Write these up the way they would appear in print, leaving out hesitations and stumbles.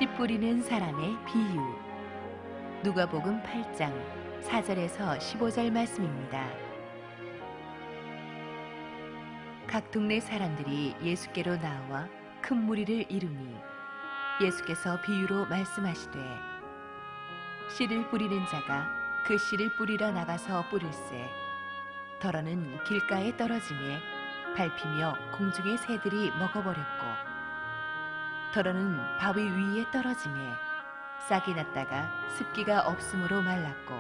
씨 뿌리는 사람의 비유. 누가복음 8장 4절에서 15절 말씀입니다. 각 동네 사람들이 예수께로 나와 큰 무리를 이루니 예수께서 비유로 말씀하시되, 씨를 뿌리는 자가 그 씨를 뿌리러 나가서 뿌릴새 더러는 길가에 떨어지매 밟히며 공중의 새들이 먹어버렸고, 더러는 바위 위에 떨어지매 싹이 났다가 습기가 없으므로 말랐고,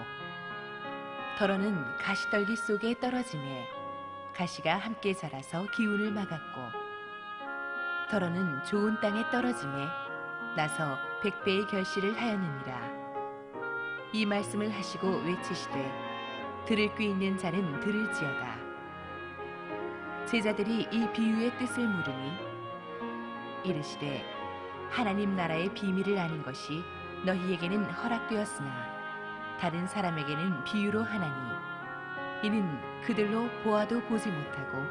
더러는 가시떨기 속에 떨어지매 가시가 함께 자라서 기운을 막았고, 더러는 좋은 땅에 떨어지매 나서 100배의 결실을 하였느니라. 이 말씀을 하시고 외치시되, 들을 귀 있는 자는 들을지어다. 제자들이 이 비유의 뜻을 물으니 이르시되, 하나님 나라의 비밀을 아는 것이 너희에게는 허락되었으나 다른 사람에게는 비유로 하나니, 이는 그들로 보아도 보지 못하고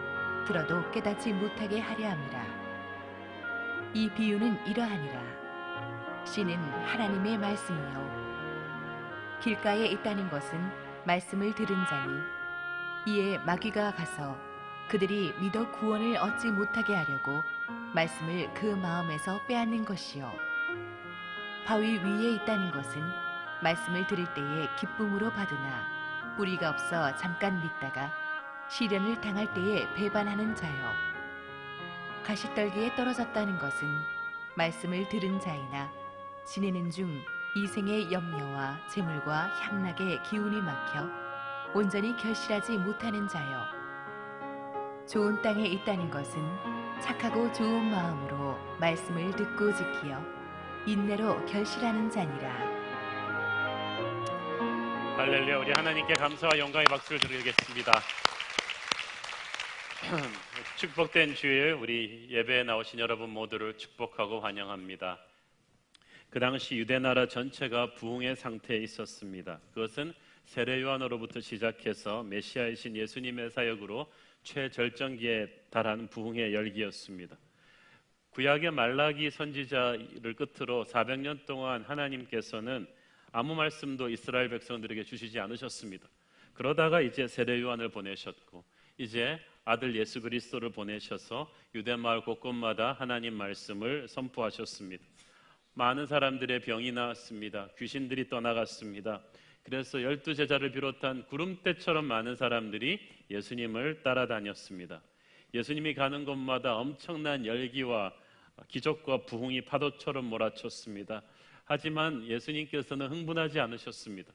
들어도 깨닫지 못하게 하려 함이라. 이 비유는 이러하니라. 씨는 하나님의 말씀이요 길가에 있다는 것은 말씀을 들은 자니, 이에 마귀가 가서 그들이 믿어 구원을 얻지 못하게 하려고 말씀을 그 마음에서 빼앗는 것이요, 바위 위에 있다는 것은 말씀을 들을 때에 기쁨으로 받으나 뿌리가 없어 잠깐 믿다가 시련을 당할 때에 배반하는 자요, 가시떨기에 떨어졌다는 것은 말씀을 들은 자이나 지내는 중 이생의 염려와 재물과 향락의 기운이 막혀 온전히 결실하지 못하는 자요, 좋은 땅에 있다는 것은 착하고 좋은 마음으로 말씀을 듣고 지키어 인내로 결실하는 자니라. 할렐루야. 우리 하나님께 감사와 영광의 박수를 드리겠습니다. 축복된 주일, 우리 예배에 나오신 여러분 모두를 축복하고 환영합니다. 그 당시 유대나라 전체가 부흥의 상태에 있었습니다. 그것은 세례 요한으로부터 시작해서 메시아이신 예수님의 사역으로 최절정기에 달한 부흥의 열기였습니다. 구약의 말라기 선지자를 끝으로 400년 동안 하나님께서는 아무 말씀도 이스라엘 백성들에게 주시지 않으셨습니다. 그러다가 이제 세례 요한을 보내셨고, 이제 아들 예수 그리스도를 보내셔서 유대 마을 곳곳마다 하나님 말씀을 선포하셨습니다. 많은 사람들의 병이 나았습니다. 귀신들이 떠나갔습니다. 그래서 12제자를 비롯한 구름대처럼 많은 사람들이 예수님을 따라다녔습니다. 예수님이 가는 곳마다 엄청난 열기와 기적과 부흥이 파도처럼 몰아쳤습니다. 하지만 예수님께서는 흥분하지 않으셨습니다.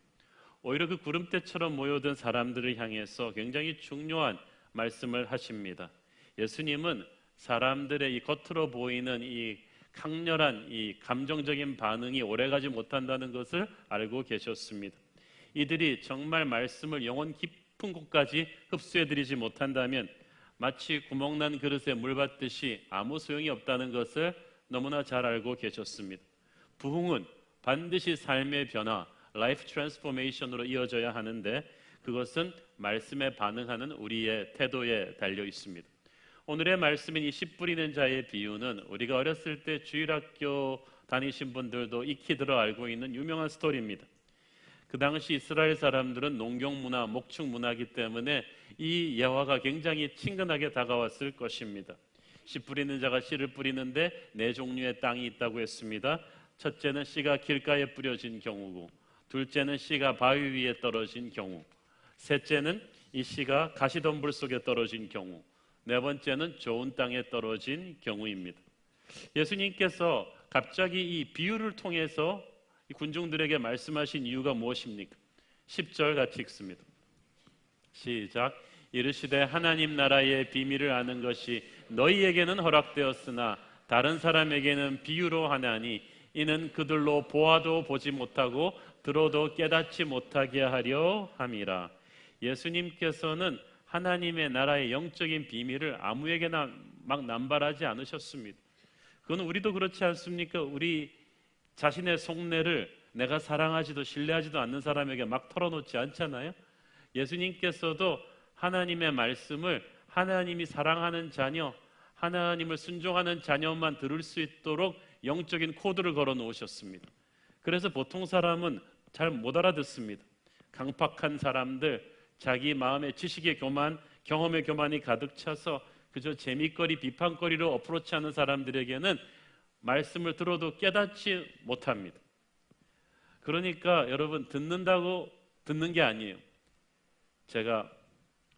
오히려 그 구름대처럼 모여든 사람들을 향해서 굉장히 중요한 말씀을 하십니다. 예수님은 사람들의 이 겉으로 보이는 이 강렬한 이 감정적인 반응이 오래가지 못한다는 것을 알고 계셨습니다. 이들이 정말 말씀을 영혼 깊은 곳까지 흡수해드리지 못한다면 마치 구멍난 그릇에 물 받듯이 아무 소용이 없다는 것을 너무나 잘 알고 계셨습니다. 부흥은 반드시 삶의 변화, 라이프 트랜스포메이션으로 이어져야 하는데, 그것은 말씀에 반응하는 우리의 태도에 달려 있습니다. 오늘의 말씀인 이 씨 뿌리는 자의 비유는 우리가 어렸을 때 주일학교 다니신 분들도 익히 들어 알고 있는 유명한 스토리입니다. 그 당시 이스라엘 사람들은 농경 문화, 목축 문화이기 때문에 이 예화가 굉장히 친근하게 다가왔을 것입니다. 씨 뿌리는 자가 씨를 뿌리는데 네 종류의 땅이 있다고 했습니다. 첫째는 씨가 길가에 뿌려진 경우고, 둘째는 씨가 바위 위에 떨어진 경우, 셋째는 이 씨가 가시덤불 속에 떨어진 경우, 네 번째는 좋은 땅에 떨어진 경우입니다. 예수님께서 갑자기 이 비유를 통해서 이 군중들에게 말씀하신 이유가 무엇입니까? 10절 같이 읽습니다. 시작. 이르시되, 하나님 나라의 비밀을 아는 것이 너희에게는 허락되었으나 다른 사람에게는 비유로 하나니, 이는 그들로 보아도 보지 못하고 들어도 깨닫지 못하게 하려 함이라. 예수님께서는 하나님의 나라의 영적인 비밀을 아무에게나 막 남발하지 않으셨습니다. 그건 우리도 그렇지 않습니까? 우리 자신의 속내를 내가 사랑하지도 신뢰하지도 않는 사람에게 막 털어놓지 않잖아요. 예수님께서도 하나님의 말씀을 하나님이 사랑하는 자녀, 하나님을 순종하는 자녀만 들을 수 있도록 영적인 코드를 걸어 놓으셨습니다. 그래서 보통 사람은 잘 못 알아듣습니다. 강팍한 사람들, 자기 마음의 지식의 교만, 경험의 교만이 가득 차서 그저 재미거리, 비판거리로 어프로치하는 사람들에게는 말씀을 들어도 깨닫지 못합니다. 그러니까 여러분, 듣는다고 듣는 게 아니에요. 제가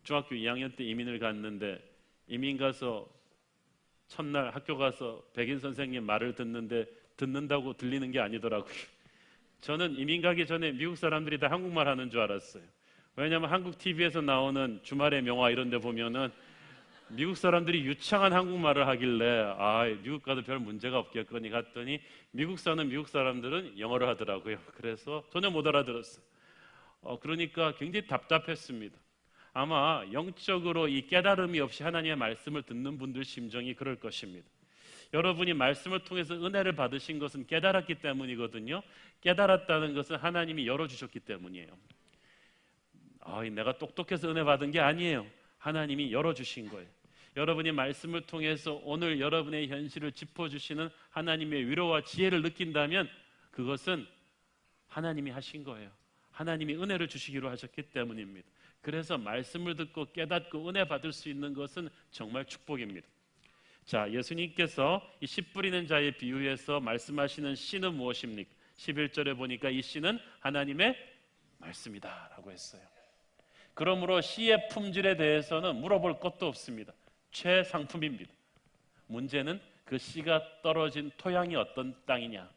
중학교 2학년 때 이민을 갔는데, 이민 가서 첫날 학교 가서 백인 선생님 말을 듣는다고 들리는 게 아니더라고요. 저는 이민 가기 전에 미국 사람들이 다 한국말 하는 줄 알았어요. 왜냐하면 한국 TV에서 나오는 주말의 명화 이런 데 보면은 미국 사람들이 유창한 한국말을 하길래 미국 가도 별 문제가 없겠거니 갔더니 미국 사는 미국 사람들은 영어를 하더라고요. 그래서 전혀 못 알아들었어요. 그러니까 굉장히 답답했습니다. 아마 영적으로 이 깨달음이 없이 하나님의 말씀을 듣는 분들 심정이 그럴 것입니다. 여러분이 말씀을 통해서 은혜를 받으신 것은 깨달았기 때문이거든요. 깨달았다는 것은 하나님이 열어주셨기 때문이에요. 내가 똑똑해서 은혜 받은 게 아니에요. 하나님이 열어주신 거예요. 여러분이 말씀을 통해서 오늘 여러분의 현실을 짚어주시는 하나님의 위로와 지혜를 느낀다면 그것은 하나님이 하신 거예요. 하나님이 은혜를 주시기로 하셨기 때문입니다. 그래서 말씀을 듣고 깨닫고 은혜 받을 수 있는 것은 정말 축복입니다. 자, 예수님께서 이 씨 뿌리는 자의 비유에서 말씀하시는 씨는 무엇입니까? 11절에 보니까 이 씨는 하나님의 말씀이다 라고 했어요. 그러므로 씨의 품질에 대해서는 물어볼 것도 없습니다. 최상품입니다. 문제는 그 씨가 떨어진 토양이 어떤 땅이냐,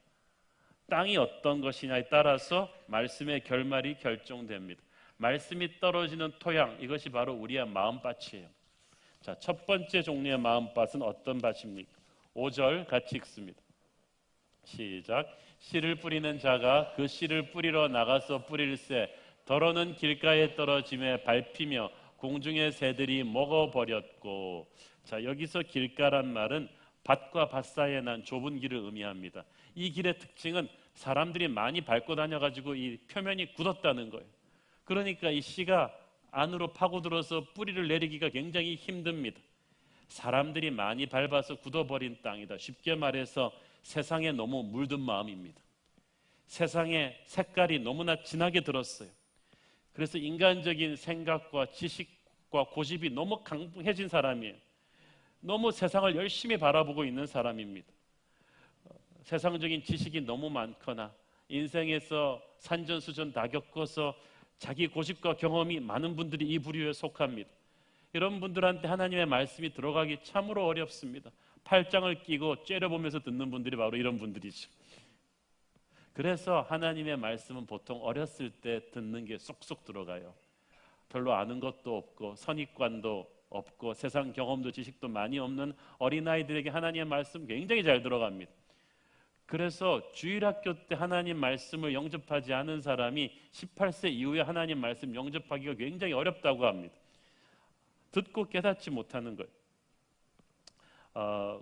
땅이 어떤 것이냐에 따라서 말씀의 결말이 결정됩니다. 말씀이 떨어지는 토양, 이것이 바로 우리의 마음밭이에요. 자, 첫 번째 종류의 마음밭은 어떤 밭입니까? 5절 같이 읽습니다. 시작. 씨를 뿌리는 자가 그 씨를 뿌리러 나가서 뿌릴새 더러는 길가에 떨어짐에 밟히며 공중의 새들이 먹어버렸고. 자, 여기서 길가란 말은 밭과 밭 사이에 난 좁은 길을 의미합니다. 이 길의 특징은 사람들이 많이 밟고 다녀가지고 이 표면이 굳었다는 거예요. 그러니까 이 씨가 안으로 파고들어서 뿌리를 내리기가 굉장히 힘듭니다. 사람들이 많이 밟아서 굳어버린 땅이다. 쉽게 말해서 세상에 너무 물든 마음입니다. 세상에 색깔이 너무나 진하게 들었어요. 그래서 인간적인 생각과 지식과 고집이 너무 강해진 사람이에요. 너무 세상을 열심히 바라보고 있는 사람입니다. 세상적인 지식이 너무 많거나 인생에서 산전수전 다 겪어서 자기 고집과 경험이 많은 분들이 이 부류에 속합니다. 이런 분들한테 하나님의 말씀이 들어가기 참으로 어렵습니다. 팔짱을 끼고 째려보면서 듣는 분들이 바로 이런 분들이죠. 그래서 하나님의 말씀은 보통 어렸을 때 듣는 게 쏙쏙 들어가요. 별로 아는 것도 없고 선입관도 없고 세상 경험도 지식도 많이 없는 어린아이들에게 하나님의 말씀 굉장히 잘 들어갑니다. 그래서 주일학교 때 하나님 말씀을 영접하지 않은 사람이 18세 이후에 하나님 말씀 영접하기가 굉장히 어렵다고 합니다. 듣고 깨닫지 못하는 거예요.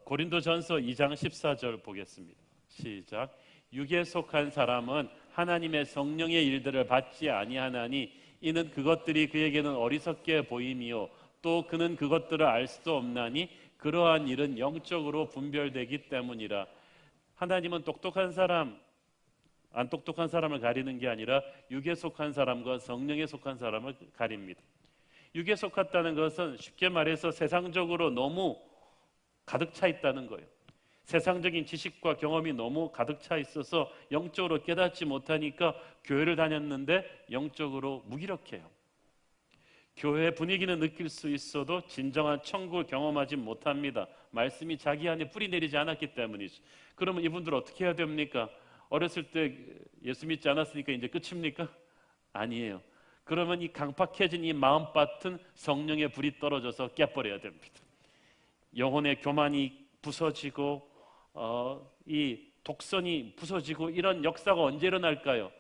고린도전서 2장 14절 보겠습니다. 시작. 육에 속한 사람은 하나님의 성령의 일들을 받지 아니하나니 이는 그것들이 그에게는 어리석게 보임이요 또 그는 그것들을 알 수도 없나니 그러한 일은 영적으로 분별되기 때문이라. 하나님은 똑똑한 사람, 안 똑똑한 사람을 가리는 게 아니라 육에 속한 사람과 성령에 속한 사람을 가립니다. 육에 속했다는 것은 쉽게 말해서 세상적으로 너무 가득 차 있다는 거예요. 세상적인 지식과 경험이 너무 가득 차 있어서 영적으로 깨닫지 못하니까 교회를 다녔는데 영적으로 무기력해요. 교회 분위기는 느낄 수 있어도 진정한 천국을 경험하지 못합니다. 말씀이 자기 안에 뿌리 내리지 않았기 때문이죠. 그러면 이분들 어떻게 해야 됩니까? 어렸을 때 예수 믿지 않았으니까 이제 끝입니까? 아니에요. 그러면 이 강팍해진 이 마음밭은 성령의 불이 떨어져서 깨버려야 됩니다. 영혼의 교만이 부서지고 이 독선이 부서지고 이런 역사가 언제 일어날까요?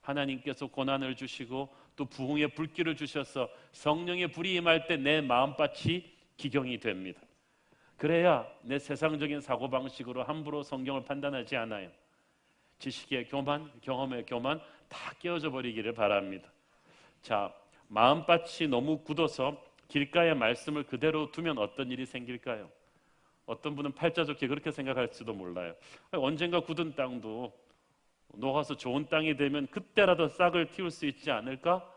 하나님께서 고난을 주시고 또 부흥의 불길을 주셔서 성령의 불이 임할 때 내 마음밭이 기경이 됩니다. 그래야 내 세상적인 사고방식으로 함부로 성경을 판단하지 않아요. 지식의 교만, 경험의 교만 다 깨어져 버리기를 바랍니다. 자, 마음밭이 너무 굳어서 길가의 말씀을 그대로 두면 어떤 일이 생길까요? 어떤 분은 팔자 좋게 그렇게 생각할지도 몰라요. 언젠가 굳은 땅도 녹아서 좋은 땅이 되면 그때라도 싹을 틔울 수 있지 않을까?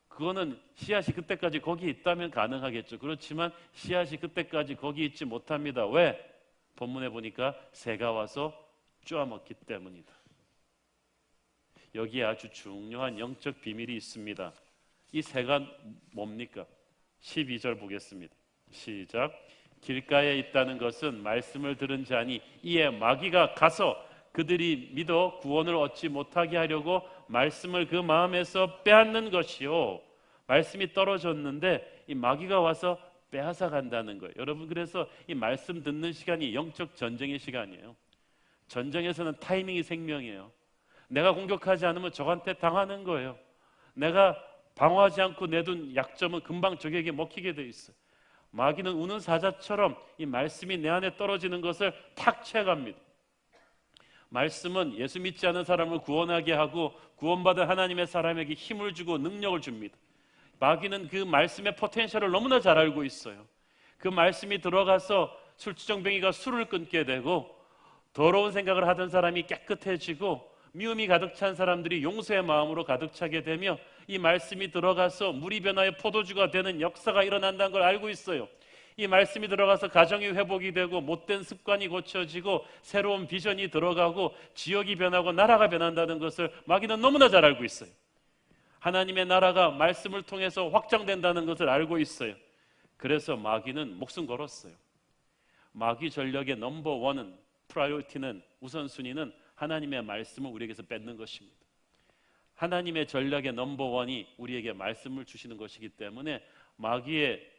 그거는 씨앗이 그때까지 거기 있다면 가능하겠죠. 그렇지만 씨앗이 그때까지 거기 있지 못합니다. 왜? 본문에 보니까 새가 와서 쪼아먹기 때문이다. 여기에 아주 중요한 영적 비밀이 있습니다. 이 새가 뭡니까? 12절 보겠습니다. 시작. 길가에 있다는 것은 말씀을 들은 자니 이에 마귀가 가서 그들이 믿어 구원을 얻지 못하게 하려고 말씀을 그 마음에서 빼앗는 것이요. 말씀이 떨어졌는데 이 마귀가 와서 빼앗아 간다는 거예요. 여러분, 그래서 이 말씀 듣는 시간이 영적 전쟁의 시간이에요. 전쟁에서는 타이밍이 생명이에요. 내가 공격하지 않으면 적한테 당하는 거예요. 내가 방어하지 않고 내둔 약점은 금방 적에게 먹히게 돼 있어요. 마귀는 우는 사자처럼 이 말씀이 내 안에 떨어지는 것을 탁 채갑니다. 말씀은 예수 믿지 않은 사람을 구원하게 하고 구원받은 하나님의 사람에게 힘을 주고 능력을 줍니다. 마귀는 그 말씀의 포텐셜을 너무나 잘 알고 있어요. 그 말씀이 들어가서 술주정뱅이가 술을 끊게 되고 더러운 생각을 하던 사람이 깨끗해지고 미움이 가득 찬 사람들이 용서의 마음으로 가득 차게 되며 이 말씀이 들어가서 물이 변화의 포도주가 되는 역사가 일어난다는 걸 알고 있어요. 이 말씀이 들어가서 가정이 회복이 되고 못된 습관이 고쳐지고 새로운 비전이 들어가고 지역이 변하고 나라가 변한다는 것을 마귀는 너무나 잘 알고 있어요. 하나님의 나라가 말씀을 통해서 확장된다는 것을 알고 있어요. 그래서 마귀는 목숨 걸었어요. 마귀 전략의 넘버원은, 프라이어리티는, 우선순위는 하나님의 말씀을 우리에게서 뺏는 것입니다. 하나님의 전략의 넘버원이 우리에게 말씀을 주시는 것이기 때문에 마귀의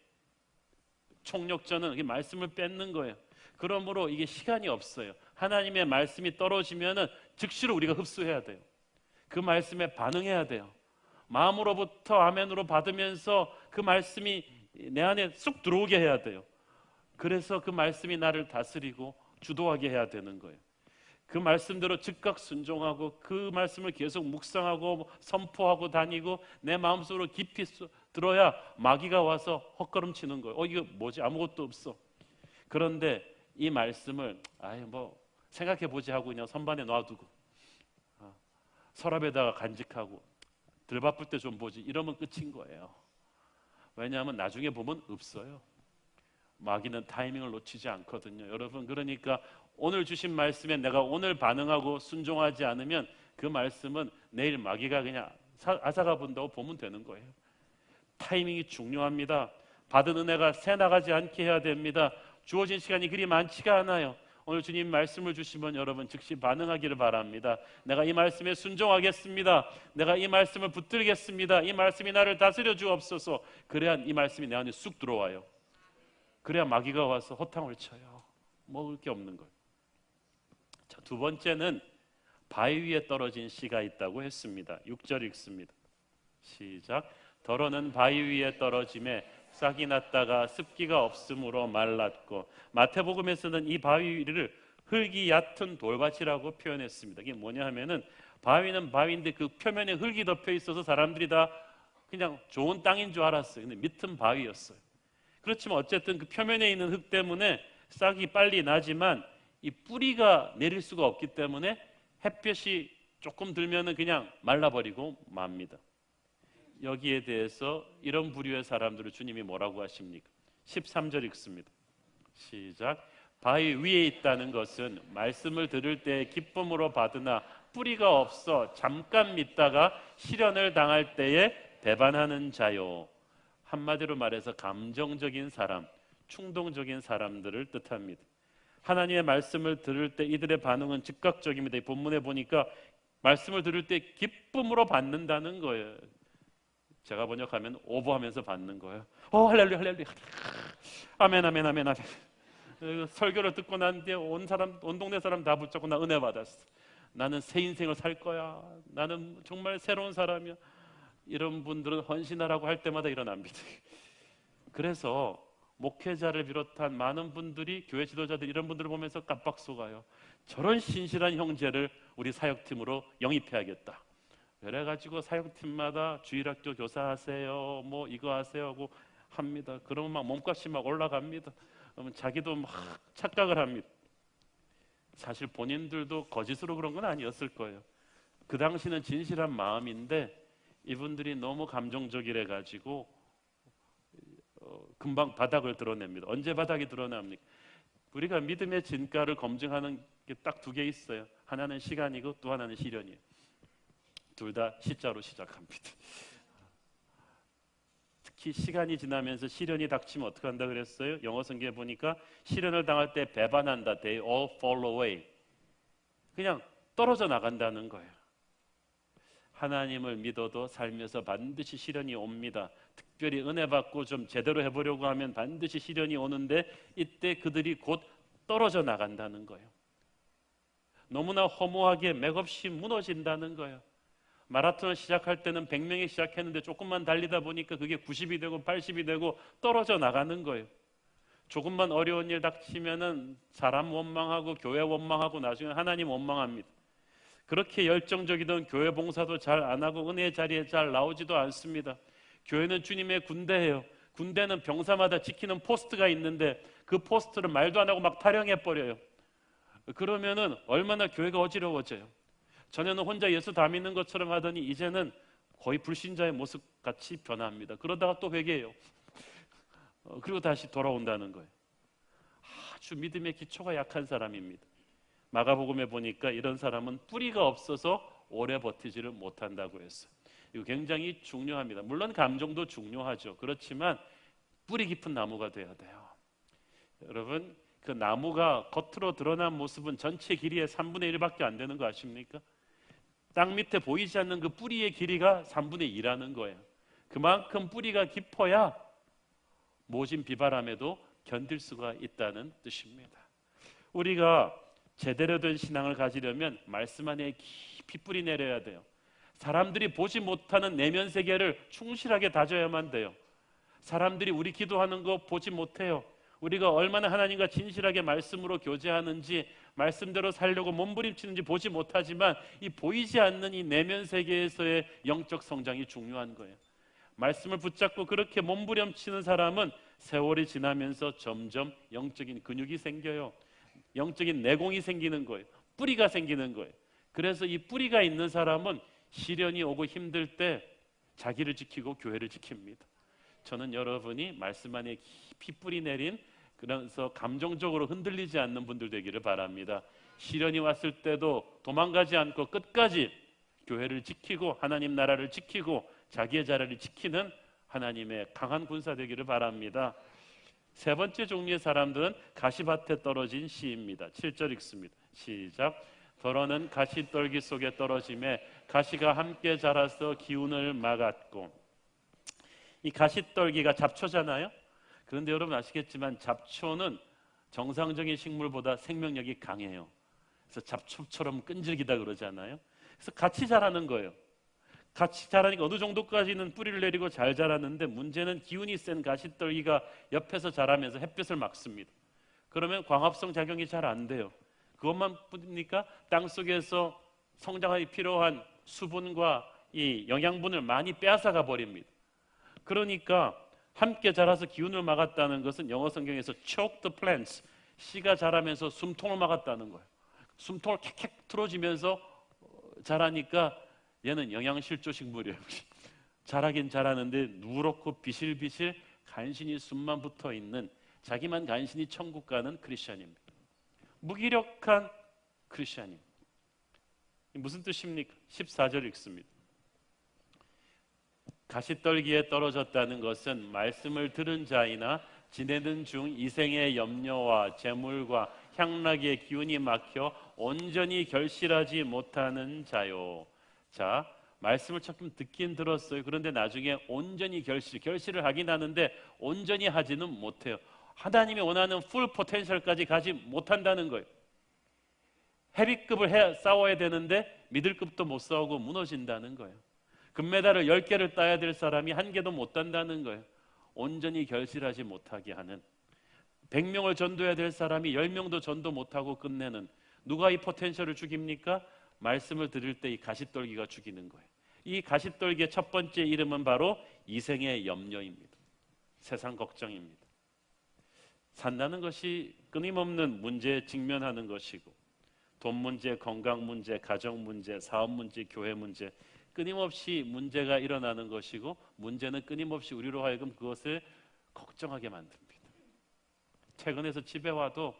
총력전은 말씀을 뺏는 거예요. 그러므로 이게 시간이 없어요. 하나님의 말씀이 떨어지면은 즉시로 우리가 흡수해야 돼요. 그 말씀에 반응해야 돼요. 마음으로부터 아멘으로 받으면서 그 말씀이 내 안에 쑥 들어오게 해야 돼요. 그래서 그 말씀이 나를 다스리고 주도하게 해야 되는 거예요. 그 말씀대로 즉각 순종하고 그 말씀을 계속 묵상하고 선포하고 다니고 내 마음속으로 깊이 들어야 마귀가 와서 헛걸음치는 거예요. 이거 뭐지? 아무것도 없어. 그런데 이 말씀을 생각해보지 하고 그냥 선반에 놔두고 서랍에다가 간직하고 들바쁠 때 좀 보지 이러면 끝인 거예요. 왜냐하면 나중에 보면 없어요. 마귀는 타이밍을 놓치지 않거든요. 여러분, 그러니까 오늘 주신 말씀에 내가 오늘 반응하고 순종하지 않으면 그 말씀은 내일 마귀가 그냥 앗아가 본다고 보면 되는 거예요. 타이밍이 중요합니다. 받은 은혜가 새 나가지 않게 해야 됩니다. 주어진 시간이 그리 많지가 않아요. 오늘 주님 말씀을 주시면 여러분 즉시 반응하기를 바랍니다. 내가 이 말씀에 순종하겠습니다. 내가 이 말씀을 붙들겠습니다. 이 말씀이 나를 다스려 주옵소서. 그래야 이 말씀이 내 안에 쑥 들어와요. 그래야 마귀가 와서 허탕을 쳐요. 먹을 게 없는 거예요. 자, 두 번째는 바위 위에 떨어진 씨가 있다고 했습니다. 6절 읽습니다. 시작. 더러는 바위 위에 떨어짐에 싹이 났다가 습기가 없으므로 말랐고, 마태복음에서는 이 바위를 흙이 얕은 돌밭이라고 표현했습니다. 이게 뭐냐 하면은 바위는 바위인데 그 표면에 흙이 덮여 있어서 사람들이 다 그냥 좋은 땅인 줄 알았어요. 근데 밑은 바위였어요. 그렇지만 어쨌든 그 표면에 있는 흙 때문에 싹이 빨리 나지만 이 뿌리가 내릴 수가 없기 때문에 햇볕이 조금 들면은 그냥 말라버리고 맙니다. 여기에 대해서 이런 부류의 사람들을 주님이 뭐라고 하십니까? 13절 읽습니다. 시작. 바위 위에 있다는 것은 말씀을 들을 때 기쁨으로 받으나 뿌리가 없어 잠깐 믿다가 시련을 당할 때에 배반하는 자요. 한마디로 말해서 감정적인 사람, 충동적인 사람들을 뜻합니다. 하나님의 말씀을 들을 때 이들의 반응은 즉각적입니다. 이 본문에 보니까 말씀을 들을 때 기쁨으로 받는다는 거예요. 제가 번역하면 오버하면서 받는 거예요. 할렐루야 할렐루야 아멘 아멘 아멘 아멘. 설교를 듣고 난 뒤에 온 동네 사람 다 붙잡고 나 은혜 받았어. 나는 새 인생을 살 거야. 나는 정말 새로운 사람이야. 이런 분들은 헌신하라고 할 때마다 일어납니다. 그래서 목회자를 비롯한 많은 분들이, 교회 지도자들 이런 분들을 보면서 깜빡 속아요. 저런 신실한 형제를 우리 사역팀으로 영입해야겠다. 그래가지고 사역팀마다 주일학교 교사하세요, 뭐 이거 하세요 하고 합니다. 그러면 막 몸값이 막 올라갑니다. 그러면 자기도 막 착각을 합니다. 사실 본인들도 거짓으로 그런 건 아니었을 거예요. 그 당시는 진실한 마음인데 이분들이 너무 감정적이래 가지고 금방 바닥을 드러냅니다. 언제 바닥이 드러납니까? 우리가 믿음의 진가를 검증하는 게 딱 두 개 있어요. 하나는 시간이고 또 하나는 시련이에요. 둘 다 시자로 시작합니다. 특히 시간이 지나면서 시련이 닥치면 어떻게 한다 그랬어요? 영어 성경에 보니까 시련을 당할 때 배반한다. They all fall away. 그냥 떨어져 나간다는 거예요. 하나님을 믿어도 살면서 반드시 시련이 옵니다. 특별히 은혜 받고 좀 제대로 해보려고 하면 반드시 시련이 오는데 이때 그들이 곧 떨어져 나간다는 거예요. 너무나 허무하게 맥없이 무너진다는 거예요. 마라톤을 시작할 때는 100명이 시작했는데 조금만 달리다 보니까 그게 90이 되고 80이 되고 떨어져 나가는 거예요. 조금만 어려운 일 닥치면은 사람 원망하고 교회 원망하고 나중에 하나님 원망합니다. 그렇게 열정적이던 교회 봉사도 잘 안 하고 은혜의 자리에 잘 나오지도 않습니다. 교회는 주님의 군대예요. 군대는 병사마다 지키는 포스트가 있는데 그 포스트를 말도 안 하고 막 타령해 버려요. 그러면은 얼마나 교회가 어지러워져요. 전에는 혼자 예수 다 믿는 것처럼 하더니 이제는 거의 불신자의 모습 같이 변합니다. 그러다가 또 회개해요. 그리고 다시 돌아온다는 거예요. 아주 믿음의 기초가 약한 사람입니다. 마가복음에 보니까 이런 사람은 뿌리가 없어서 오래 버티지를 못한다고 했어요. 이거 굉장히 중요합니다. 물론 감정도 중요하죠. 그렇지만 뿌리 깊은 나무가 돼야 돼요. 여러분, 그 나무가 겉으로 드러난 모습은 전체 길이의 3분의 1밖에 안 되는 거 아십니까? 땅 밑에 보이지 않는 그 뿌리의 길이가 3분의 2라는 거예요. 그만큼 뿌리가 깊어야 모진 비바람에도 견딜 수가 있다는 뜻입니다. 우리가 제대로 된 신앙을 가지려면 말씀 안에 깊이 뿌리 내려야 돼요. 사람들이 보지 못하는 내면 세계를 충실하게 다져야만 돼요. 사람들이 우리 기도하는 거 보지 못해요. 우리가 얼마나 하나님과 진실하게 말씀으로 교제하는지, 말씀대로 살려고 몸부림치는지 보지 못하지만 이 보이지 않는 이 내면 세계에서의 영적 성장이 중요한 거예요. 말씀을 붙잡고 그렇게 몸부림치는 사람은 세월이 지나면서 점점 영적인 근육이 생겨요. 영적인 내공이 생기는 거예요. 뿌리가 생기는 거예요. 그래서 이 뿌리가 있는 사람은 시련이 오고 힘들 때 자기를 지키고 교회를 지킵니다. 저는 여러분이 말씀 안에 깊이 뿌리 내린, 그래서 감정적으로 흔들리지 않는 분들 되기를 바랍니다. 시련이 왔을 때도 도망가지 않고 끝까지 교회를 지키고 하나님 나라를 지키고 자기의 자리를 지키는 하나님의 강한 군사 되기를 바랍니다. 세 번째 종류의 사람들은 가시밭에 떨어진 씨입니다. 7절 읽습니다. 시작. 더러는 가시떨기 속에 떨어짐에 가시가 함께 자라서 기운을 막았고. 이 가시떨기가 잡초잖아요. 그런데 여러분 아시겠지만 잡초는 정상적인 식물보다 생명력이 강해요. 그래서 잡초처럼 끈질기다 그러잖아요. 그래서 같이 자라는 거예요. 같이 자라니까 어느 정도까지는 뿌리를 내리고 잘 자라는데 문제는 기운이 센 가시떨기가 옆에서 자라면서 햇볕을 막습니다. 그러면 광합성 작용이 잘 안 돼요. 그것만 뿐입니까? 땅 속에서 성장하기 필요한 수분과 이 영양분을 많이 빼앗아가 버립니다. 그러니까 함께 자라서 기운을 막았다는 것은 영어 성경에서 choke the plants, 씨가 자라면서 숨통을 막았다는 거예요. 숨통을 캑캑 틀어지면서 자라니까 얘는 영양실조 식물이에요. 자라긴 자라는데 누렇고 비실비실 간신히 숨만 붙어있는, 자기만 간신히 천국 가는 크리스찬입니다. 무기력한 크리스찬임. 무슨 뜻입니까? 14절 읽습니다. 가시떨기에 떨어졌다는 것은 말씀을 들은 자이나 지내는 중 이생의 염려와 재물과 향락의 기운이 막혀 온전히 결실하지 못하는 자요. 자, 말씀을 조금 듣긴 들었어요. 그런데 나중에 온전히 결실을 하긴 하는데 온전히 하지는 못해요. 하나님이 원하는 풀 포텐셜까지 가지 못한다는 거예요. 헤비급을 싸워야 되는데 미들급도 못 싸우고 무너진다는 거예요. 금메달을 10개를 따야 될 사람이 1개도 못 딴다는 거예요. 온전히 결실하지 못하게 하는, 100명을 전도해야 될 사람이 10명도 전도 못하고 끝내는, 누가 이 포텐셜을 죽입니까? 말씀을 들을 때 이 가시떨기가 죽이는 거예요. 이 가시떨기의 첫 번째 이름은 바로 이생의 염려입니다. 세상 걱정입니다. 산다는 것이 끊임없는 문제에 직면하는 것이고, 돈 문제, 건강 문제, 가정 문제, 사업 문제, 교회 문제, 끊임없이 문제가 일어나는 것이고, 문제는 끊임없이 우리로 하여금 그것을 걱정하게 만듭니다. 퇴근해서 집에 와도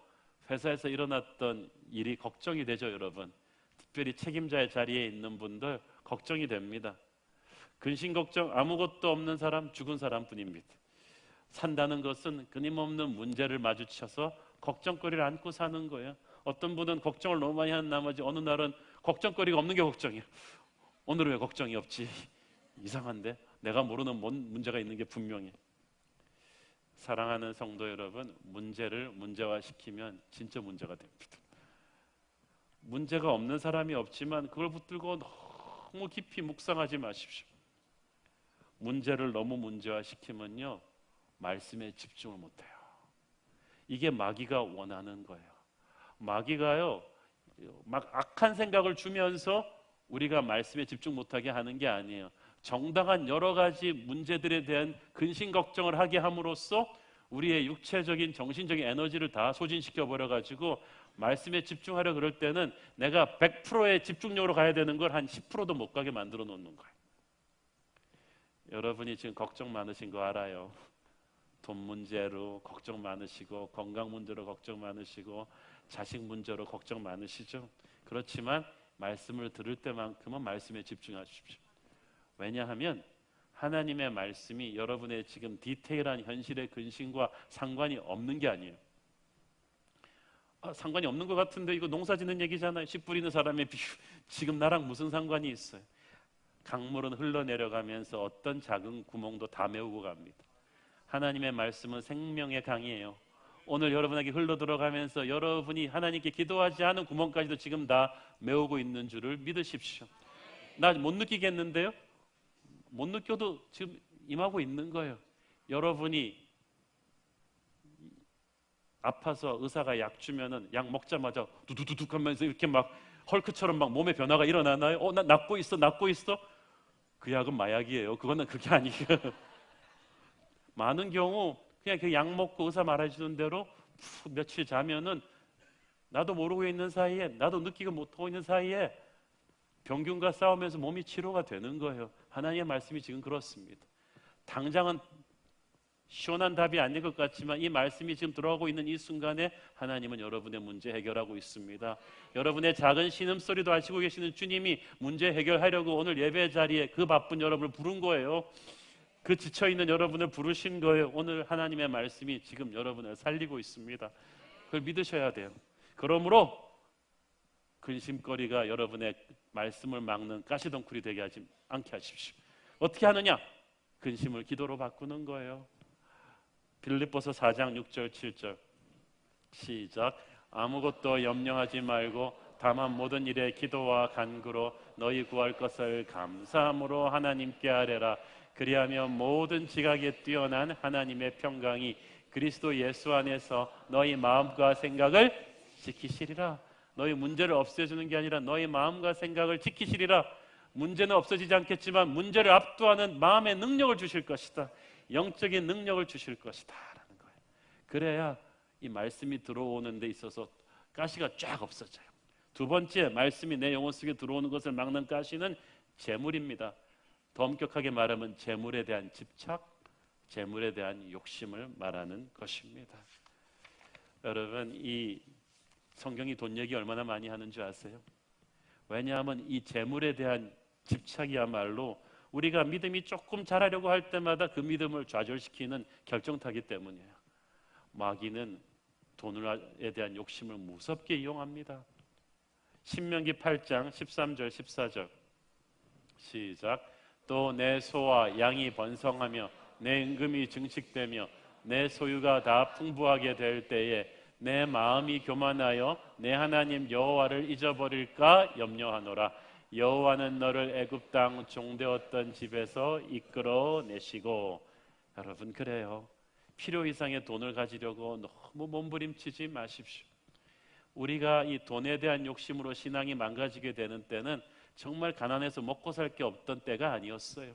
회사에서 일어났던 일이 걱정이 되죠, 여러분. 특별히 책임자의 자리에 있는 분들 걱정이 됩니다. 근심 걱정, 아무것도 없는 사람, 죽은 사람뿐입니다. 산다는 것은 끊임없는 문제를 마주쳐서 걱정거리를 안고 사는 거예요. 어떤 분은 걱정을 너무 많이 하는 나머지 어느 날은 걱정거리가 없는 게 걱정이에요. 오늘은 왜 걱정이 없지? 이상한데? 내가 모르는 뭔 문제가 있는 게 분명해. 사랑하는 성도 여러분, 문제를 문제화시키면 진짜 문제가 됩니다. 문제가 없는 사람이 없지만 그걸 붙들고 너무 깊이 묵상하지 마십시오. 문제를 너무 문제화시키면요, 말씀에 집중을 못해요. 이게 마귀가 원하는 거예요. 마귀가요, 막 악한 생각을 주면서 우리가 말씀에 집중 못하게 하는 게 아니에요. 정당한 여러 가지 문제들에 대한 근심 걱정을 하게 함으로써 우리의 육체적인 정신적인 에너지를 다 소진시켜 버려 가지고 말씀에 집중하려 그럴 때는 내가 100%의 집중력으로 가야 되는 걸 한 10%도 못 가게 만들어 놓는 거예요. 여러분이 지금 걱정 많으신 거 알아요. 돈 문제로 걱정 많으시고, 건강 문제로 걱정 많으시고, 자식 문제로 걱정 많으시죠. 그렇지만 말씀을 들을 때만큼은 말씀에 집중하십시오. 왜냐하면 하나님의 말씀이 여러분의 지금 디테일한 현실의 근심과 상관이 없는 게 아니에요. 상관이 없는 것 같은데 이거 농사 짓는 얘기잖아요. 씨 뿌리는 사람의 비유, 지금 나랑 무슨 상관이 있어요? 강물은 흘러내려가면서 어떤 작은 구멍도 다 메우고 갑니다. 하나님의 말씀은 생명의 강이에요. 오늘 여러분에게 흘러들어가면서 여러분이 하나님께 기도하지 않은 구멍까지도 지금 다 메우고 있는 줄을 믿으십시오. 나 못 느끼겠는데요? 못 느껴도 지금 임하고 있는 거예요. 여러분이 아파서 의사가 약 주면은 약 먹자마자 두두두둑 하면서 이렇게 막 헐크처럼 막 몸에 변화가 일어나나요? 나 낫고 있어, 낫고 있어. 그 약은 마약이에요. 그거는 그게 아니에요. 많은 경우 그냥 그 약 먹고 의사 말해주는 대로 며칠 자면은 나도 모르고 있는 사이에, 나도 느끼고 못하고 있는 사이에 병균과 싸우면서 몸이 치료가 되는 거예요. 하나님의 말씀이 지금 그렇습니다. 당장은 시원한 답이 아닌 것 같지만 이 말씀이 지금 들어가고 있는 이 순간에 하나님은 여러분의 문제 해결하고 있습니다. 여러분의 작은 신음소리도 아시고 계시는 주님이 문제 해결하려고 오늘 예배 자리에 그 바쁜 여러분을 부른 거예요. 그 지쳐있는 여러분을 부르신 거예요. 오늘 하나님의 말씀이 지금 여러분을 살리고 있습니다. 그걸 믿으셔야 돼요. 그러므로 근심거리가 여러분의 말씀을 막는 가시덩굴이 되게 하지 않게 하십시오. 어떻게 하느냐? 근심을 기도로 바꾸는 거예요. 빌립보서 4장 6절 7절 시작. 아무것도 염려하지 말고 다만 모든 일에 기도와 간구로 너희 구할 것을 감사함으로 하나님께 아뢰라. 그리하면 모든 지각에 뛰어난 하나님의 평강이 그리스도 예수 안에서 너희 마음과 생각을 지키시리라. 너희 문제를 없애주는 게 아니라 너희 마음과 생각을 지키시리라. 문제는 없어지지 않겠지만 문제를 압도하는 마음의 능력을 주실 것이다. 영적인 능력을 주실 것이다 라는 거예요. 그래야 이 말씀이 들어오는 데 있어서 가시가 쫙 없어져요. 두 번째, 말씀이 내 영혼 속에 들어오는 것을 막는 가시는 재물입니다. 더 엄격하게 말하면 재물에 대한 집착, 재물에 대한 욕심을 말하는 것입니다. 여러분, 이 성경이 돈 얘기 얼마나 많이 하는 줄 아세요? 왜냐하면 이 재물에 대한 집착이야말로 우리가 믿음이 조금 자라려고 할 때마다 그 믿음을 좌절시키는 결정타기 때문이에요. 마귀는 돈에 대한 욕심을 무섭게 이용합니다. 신명기 8장 13절 14절 시작. 또 내 소와 양이 번성하며 내 은금이 증식되며 내 소유가 다 풍부하게 될 때에 내 마음이 교만하여 내 하나님 여호와를 잊어버릴까 염려하노라. 여호와는 너를 애굽 땅 종되었던 집에서 이끌어내시고. 여러분, 그래요. 필요 이상의 돈을 가지려고 너무 몸부림치지 마십시오. 우리가 이 돈에 대한 욕심으로 신앙이 망가지게 되는 때는 정말 가난해서 먹고 살 게 없던 때가 아니었어요.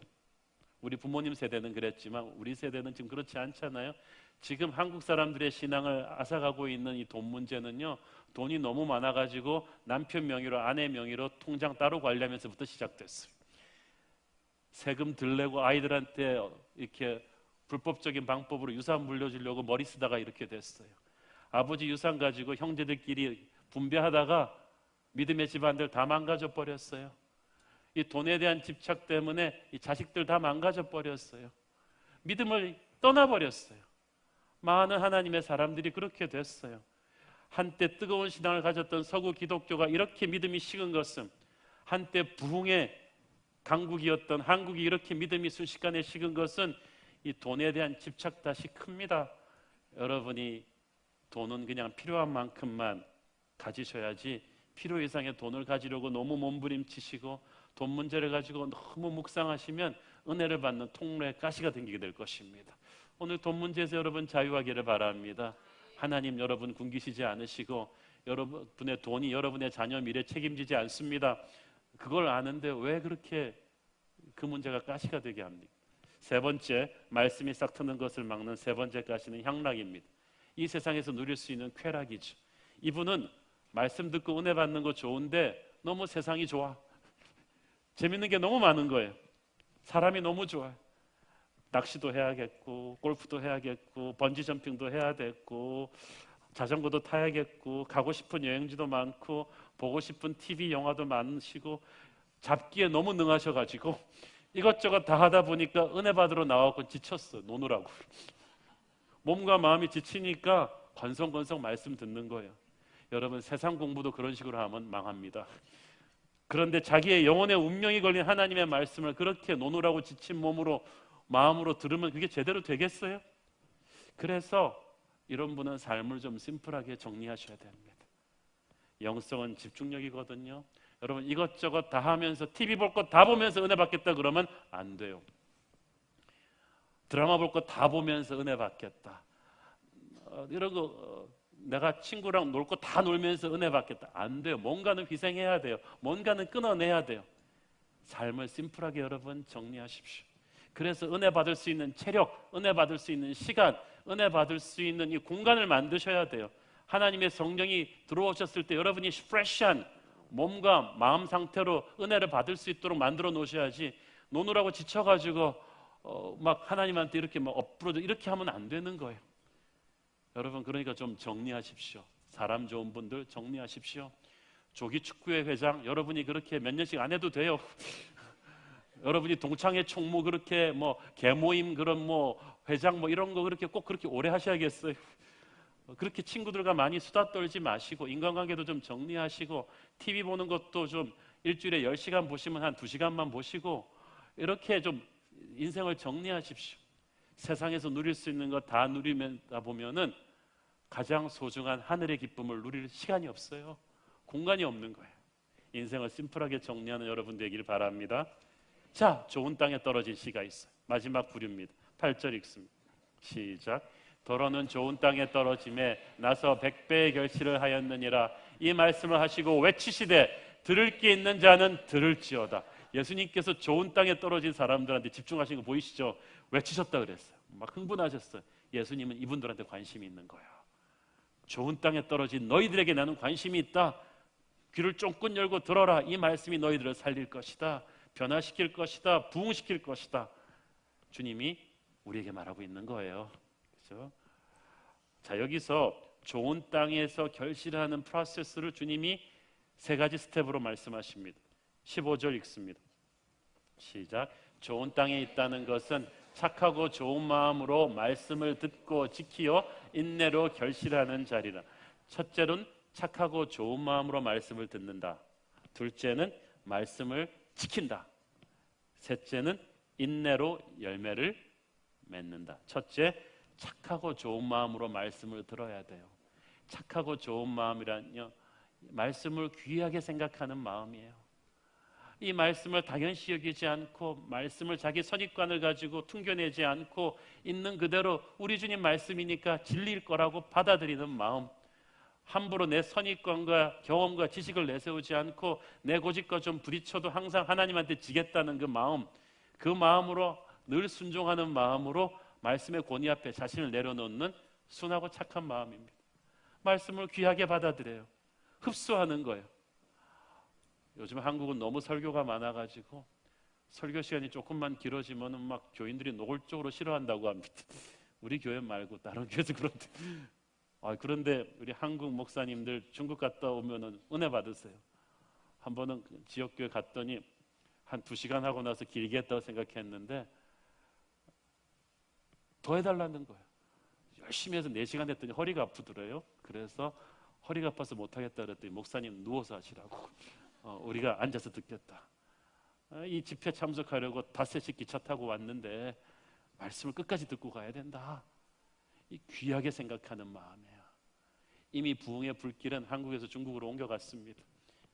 우리 부모님 세대는 그랬지만 우리 세대는 지금 그렇지 않잖아요. 지금 한국 사람들의 신앙을 앗아가고 있는 이 돈 문제는요, 돈이 너무 많아가지고 남편 명의로 아내 명의로 통장 따로 관리하면서부터 시작됐어요. 세금 덜 내고 아이들한테 이렇게 불법적인 방법으로 유산 물려주려고 머리 쓰다가 이렇게 됐어요. 아버지 유산 가지고 형제들끼리 분배하다가 믿음의 집안들 다 망가져 버렸어요. 이 돈에 대한 집착 때문에 이 자식들 다 망가져 버렸어요. 믿음을 떠나버렸어요. 많은 하나님의 사람들이 그렇게 됐어요. 한때 뜨거운 신앙을 가졌던 서구 기독교가 이렇게 믿음이 식은 것은, 한때 부흥의 강국이었던 한국이 이렇게 믿음이 순식간에 식은 것은 이 돈에 대한 집착 탓이 큽니다. 여러분이 돈은 그냥 필요한 만큼만 가지셔야지, 필요 이상의 돈을 가지려고 너무 몸부림치시고 돈 문제를 가지고 너무 묵상하시면 은혜를 받는 통로에 가시가 생기게 될 것입니다. 오늘 돈 문제에서 여러분 자유하기를 바랍니다. 하나님 여러분 굶기시지 않으시고 여러분의 돈이 여러분의 자녀 미래 책임지지 않습니다. 그걸 아는데 왜 그렇게 그 문제가 가시가 되게 합니까? 세 번째, 말씀이 싹 트는 것을 막는 세 번째 가시는 향락입니다. 이 세상에서 누릴 수 있는 쾌락이죠. 이분은 말씀 듣고 은혜 받는 거 좋은데 너무 세상이 좋아. 재밌는 게 너무 많은 거예요. 사람이 너무 좋아요. 낚시도 해야겠고, 골프도 해야겠고, 번지점핑도 해야 되고, 자전거도 타야겠고, 가고 싶은 여행지도 많고, 보고 싶은 TV 영화도 많으시고, 잡기에 너무 능하셔가지고 이것저것 다 하다 보니까 은혜 받으러 나와서 지쳤어. 노느라고. 몸과 마음이 지치니까 건성건성 말씀 듣는 거예요. 여러분 세상 공부도 그런 식으로 하면 망합니다. 그런데 자기의 영혼의 운명이 걸린 하나님의 말씀을 그렇게 노느라고 지친 몸으로 마음으로 들으면 그게 제대로 되겠어요? 그래서 이런 분은 삶을 좀 심플하게 정리하셔야 됩니다. 영성은 집중력이거든요. 여러분 이것저것 다 하면서 TV 볼 것 다 보면서 은혜 받겠다 그러면 안 돼요. 드라마 볼 거 다 보면서 은혜 받겠다. 이런 거 내가 친구랑 놀 거 다 놀면서 은혜 받겠다. 안 돼요. 뭔가는 희생해야 돼요. 뭔가는 끊어내야 돼요. 삶을 심플하게 여러분 정리하십시오. 그래서 은혜 받을 수 있는 체력, 은혜 받을 수 있는 시간, 은혜 받을 수 있는 이 공간을 만드셔야 돼요. 하나님의 성령이 들어오셨을 때 여러분이 프레시한 몸과 마음 상태로 은혜를 받을 수 있도록 만들어 놓으셔야지, 노느라고 지쳐가지고 막 하나님한테 이렇게 막 엎부러져 이렇게 하면 안 되는 거예요. 여러분 그러니까 좀 정리하십시오. 사람 좋은 분들 정리하십시오. 조기 축구회 회장 여러분이 그렇게 몇 년씩 안 해도 돼요. 여러분이 동창회 총무 그렇게 뭐 개모임 그런 뭐 회장 뭐 이런 거 그렇게 꼭 그렇게 오래 하셔야겠어요. 그렇게 친구들과 많이 수다 떨지 마시고 인간관계도 좀 정리하시고 TV 보는 것도 좀 일주일에 10시간 보시면 한 2시간만 보시고 이렇게 좀 인생을 정리하십시오. 세상에서 누릴 수 있는 거 다 누리다 보면은 가장 소중한 하늘의 기쁨을 누릴 시간이 없어요. 공간이 없는 거예요. 인생을 심플하게 정리하는 여러분 되기를 바랍니다. 자, 좋은 땅에 떨어진 씨가 있어요. 마지막 부류입니다. 8절 읽습니다. 시작. 더러는 좋은 땅에 떨어짐에 나서 100배의 결실을 하였느니라. 이 말씀을 하시고 외치시되 들을 게 있는 자는 들을지어다. 예수님께서 좋은 땅에 떨어진 사람들한테 집중하신 거 보이시죠? 외치셨다 그랬어요. 막 흥분하셨어요. 예수님은 이분들한테 관심이 있는 거예요. 좋은 땅에 떨어진 너희들에게 나는 관심이 있다. 귀를 쫑긋 열고 들어라. 이 말씀이 너희들을 살릴 것이다. 변화시킬 것이다. 부흥시킬 것이다. 주님이 우리에게 말하고 있는 거예요. 그렇죠? 자, 여기서 좋은 땅에서 결실하는 프로세스를 주님이 세 가지 스텝으로 말씀하십니다. 15절 읽습니다. 시작. 좋은 땅에 있다는 것은 착하고 좋은 마음으로 말씀을 듣고 지키어 인내로 결실하는 자리라. 첫째는 착하고 좋은 마음으로 말씀을 듣는다. 둘째는 말씀을 지킨다. 셋째는 인내로 열매를 맺는다. 첫째, 착하고 좋은 마음으로 말씀을 들어야 돼요. 착하고 좋은 마음이란요, 말씀을 귀하게 생각하는 마음이에요. 이 말씀을 당연시 여기지 않고 말씀을 자기 선입관을 가지고 퉁겨내지 않고 있는 그대로 우리 주님 말씀이니까 진리일 거라고 받아들이는 마음, 함부로 내 선입관과 경험과 지식을 내세우지 않고 내 고집과 좀 부딪혀도 항상 하나님한테 지겠다는 그 마음, 그 마음으로 늘 순종하는 마음으로 말씀의 권위 앞에 자신을 내려놓는 순하고 착한 마음입니다. 말씀을 귀하게 받아들여요. 흡수하는 거예요. 요즘 한국은 너무 설교가 많아가지고 설교 시간이 조금만 길어지면 막 교인들이 노골적으로 싫어한다고 합니다. 우리 교회 말고 다른 교회도 그런데. 그런데 우리 한국 목사님들 중국 갔다 오면은 은혜 받으세요. 한 번은 지역교회 갔더니 한 2시간 하고 나서 길게 했다고 생각했는데 더 해달라는 거예요. 열심히 해서 4시간 했더니 허리가 아프더래요. 그래서 허리가 아파서 못하겠다 그랬더니 목사님 누워서 하시라고. 우리가 앉아서 듣겠다. 이 집회 참석하려고 닷새씩 기차 타고 왔는데 말씀을 끝까지 듣고 가야 된다. 이 귀하게 생각하는 마음이에요. 이미 부흥의 불길은 한국에서 중국으로 옮겨갔습니다.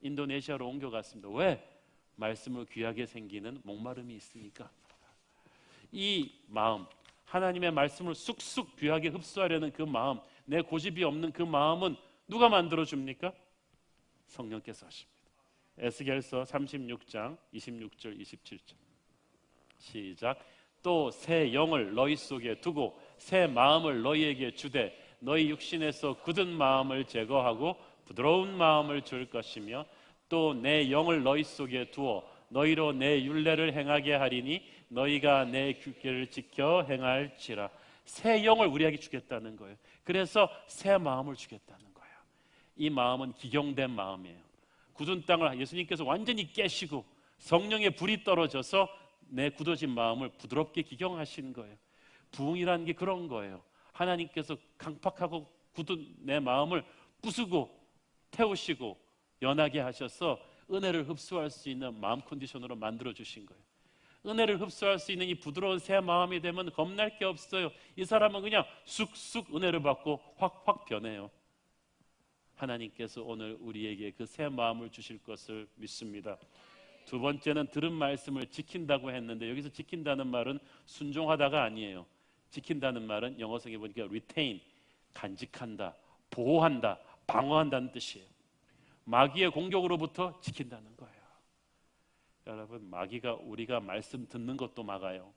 인도네시아로 옮겨갔습니다. 왜? 말씀을 귀하게 생기는 목마름이 있으니까. 이 마음, 하나님의 말씀을 쑥쑥 귀하게 흡수하려는 그 마음, 내 고집이 없는 그 마음은 누가 만들어줍니까? 성령께서 하십니다. 에스겔서 36장 26절 27절 시작. 또 새 영을 너희 속에 두고 새 마음을 너희에게 주되 너희 육신에서 굳은 마음을 제거하고 부드러운 마음을 줄 것이며 또 내 영을 너희 속에 두어 너희로 내 율례를 행하게 하리니 너희가 내 규례를 지켜 행할지라. 새 영을 우리에게 주겠다는 거예요. 그래서 새 마음을 주겠다는 거예요. 이 마음은 기경된 마음이에요. 굳은 땅을 예수님께서 완전히 깨시고 성령의 불이 떨어져서 내 굳어진 마음을 부드럽게 기경하시는 거예요. 부흥이라는 게 그런 거예요. 하나님께서 강팍하고 굳은 내 마음을 부수고 태우시고 연하게 하셔서 은혜를 흡수할 수 있는 마음 컨디션으로 만들어 주신 거예요. 은혜를 흡수할 수 있는 이 부드러운 새 마음이 되면 겁날 게 없어요. 이 사람은 그냥 쑥쑥 은혜를 받고 확확 변해요. 하나님께서 오늘 우리에게 그 새 마음을 주실 것을 믿습니다. 두 번째는 들은 말씀을 지킨다고 했는데 여기서 지킨다는 말은 순종하다가 아니에요. 지킨다는 말은 영어성에 보니까 retain, 간직한다, 보호한다, 방어한다는 뜻이에요. 마귀의 공격으로부터 지킨다는 거예요. 여러분, 마귀가 우리가 말씀 듣는 것도 막아요.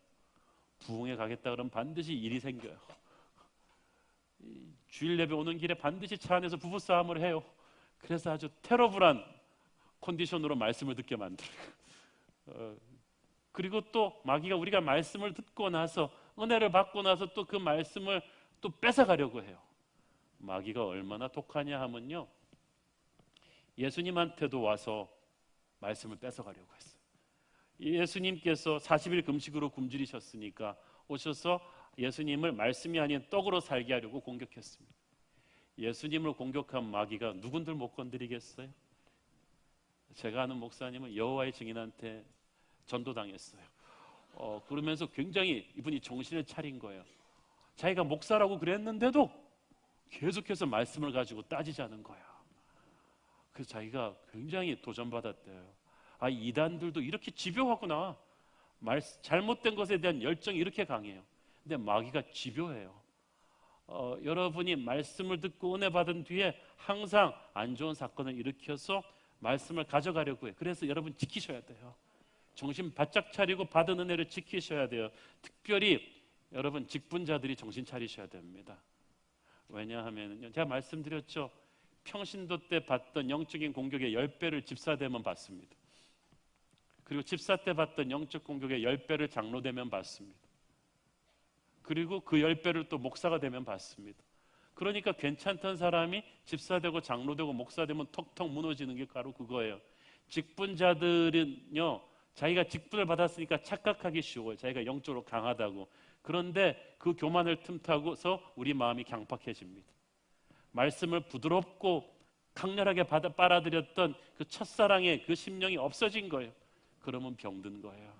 부흥에 가겠다 그러면 반드시 일이 생겨요. 주일 예배 오는 길에 반드시 차 안에서 부부싸움을 해요. 그래서 아주 테러블한 컨디션으로 말씀을 듣게 만들어요. 그리고 또 마귀가 우리가 말씀을 듣고 나서 은혜를 받고 나서 또 그 말씀을 또 뺏어가려고 해요. 마귀가 얼마나 독하냐 하면요, 예수님한테도 와서 말씀을 뺏어가려고 했어요. 예수님께서 40일 금식으로 굶주리셨으니까 오셔서 예수님을 말씀이 아닌 떡으로 살게 하려고 공격했습니다. 예수님을 공격한 마귀가 누군들 못 건드리겠어요? 제가 아는 목사님은 여호와의 증인한테 전도당했어요. 그러면서 굉장히 이분이 정신을 차린 거예요. 자기가 목사라고 그랬는데도 계속해서 말씀을 가지고 따지자는 거야. 그래서 자기가 굉장히 도전받았대요. 이단들도 이렇게 집요하구나. 잘못된 것에 대한 열정이 이렇게 강해요. 근데 마귀가 집요해요. 여러분이 말씀을 듣고 은혜 받은 뒤에 항상 안 좋은 사건을 일으켜서 말씀을 가져가려고 해요. 그래서 여러분 지키셔야 돼요. 정신 바짝 차리고 받은 은혜를 지키셔야 돼요. 특별히 여러분 직분자들이 정신 차리셔야 됩니다. 왜냐하면 제가 말씀드렸죠. 평신도 때 받던 영적인 공격의 10배를 집사 되면 받습니다. 그리고 집사 때 받던 영적 공격의 10배를 장로 되면 받습니다. 그리고 그 10배를 또 목사가 되면 받습니다. 그러니까 괜찮던 사람이 집사 되고 장로 되고 목사 되면 턱턱 무너지는 게 바로 그거예요. 직분자들은요, 자기가 직분을 받았으니까 착각하기 쉬워요. 자기가 영적으로 강하다고. 그런데 그 교만을 틈타고서 우리 마음이 강팍해집니다. 말씀을 부드럽고 강렬하게 빨아들였던 그 첫사랑의 그 심령이 없어진 거예요. 그러면 병든 거예요.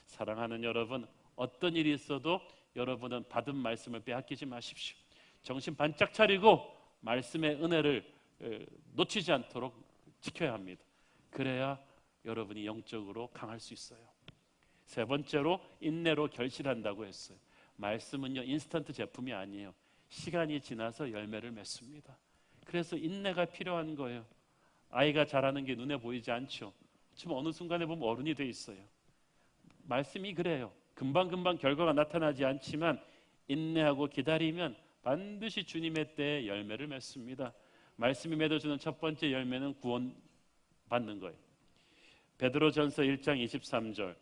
사랑하는 여러분, 어떤 일이 있어도 여러분은 받은 말씀을 빼앗기지 마십시오. 정신 반짝 차리고 말씀의 은혜를 놓치지 않도록 지켜야 합니다. 그래야 여러분이 영적으로 강할 수 있어요. 세 번째로 인내로 결실한다고 했어요. 말씀은요, 인스턴트 제품이 아니에요. 시간이 지나서 열매를 맺습니다. 그래서 인내가 필요한 거예요. 아이가 자라는 게 눈에 보이지 않죠. 지금 어느 순간에 보면 어른이 돼 있어요. 말씀이 그래요. 금방금방 결과가 나타나지 않지만 인내하고 기다리면 반드시 주님의 때에 열매를 맺습니다. 말씀이 맺어주는 첫 번째 열매는 구원 받는 거예요. 베드로전서 1장 23절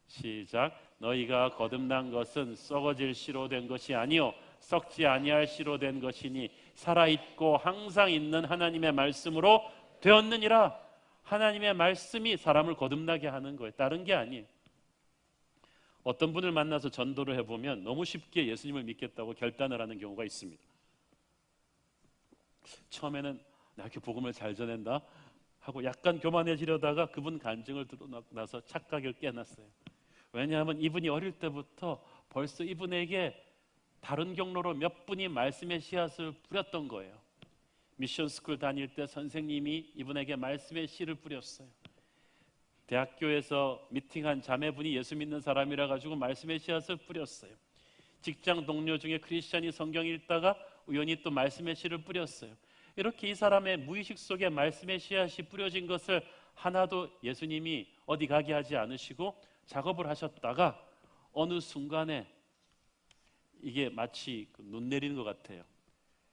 시작. 너희가 거듭난 것은 썩어질 씨로 된 것이 아니요 썩지 아니할 씨로 된 것이니 살아있고 항상 있는 하나님의 말씀으로 되었느니라. 하나님의 말씀이 사람을 거듭나게 하는 거예요. 다른 게 아니에요. 어떤 분을 만나서 전도를 해보면 너무 쉽게 예수님을 믿겠다고 결단을 하는 경우가 있습니다. 처음에는 나 이렇게 복음을 잘 전한다 하고 약간 교만해지려다가 그분 간증을 듣고 나서 착각을 깨놨어요. 왜냐하면 이분이 어릴 때부터 벌써 이분에게 다른 경로로 몇 분이 말씀의 씨앗을 뿌렸던 거예요. 미션 스쿨 다닐 때 선생님이 이분에게 말씀의 씨를 뿌렸어요. 대학교에서 미팅한 자매분이 예수 믿는 사람이라 가지고 말씀의 씨앗을 뿌렸어요. 직장 동료 중에 크리스찬이 성경 읽다가 우연히 또 말씀의 씨를 뿌렸어요. 이렇게 이 사람의 무의식 속에 말씀의 씨앗이 뿌려진 것을 하나도 예수님이 어디 가게 하지 않으시고 작업을 하셨다가 어느 순간에 이게 마치 눈 내리는 것 같아요.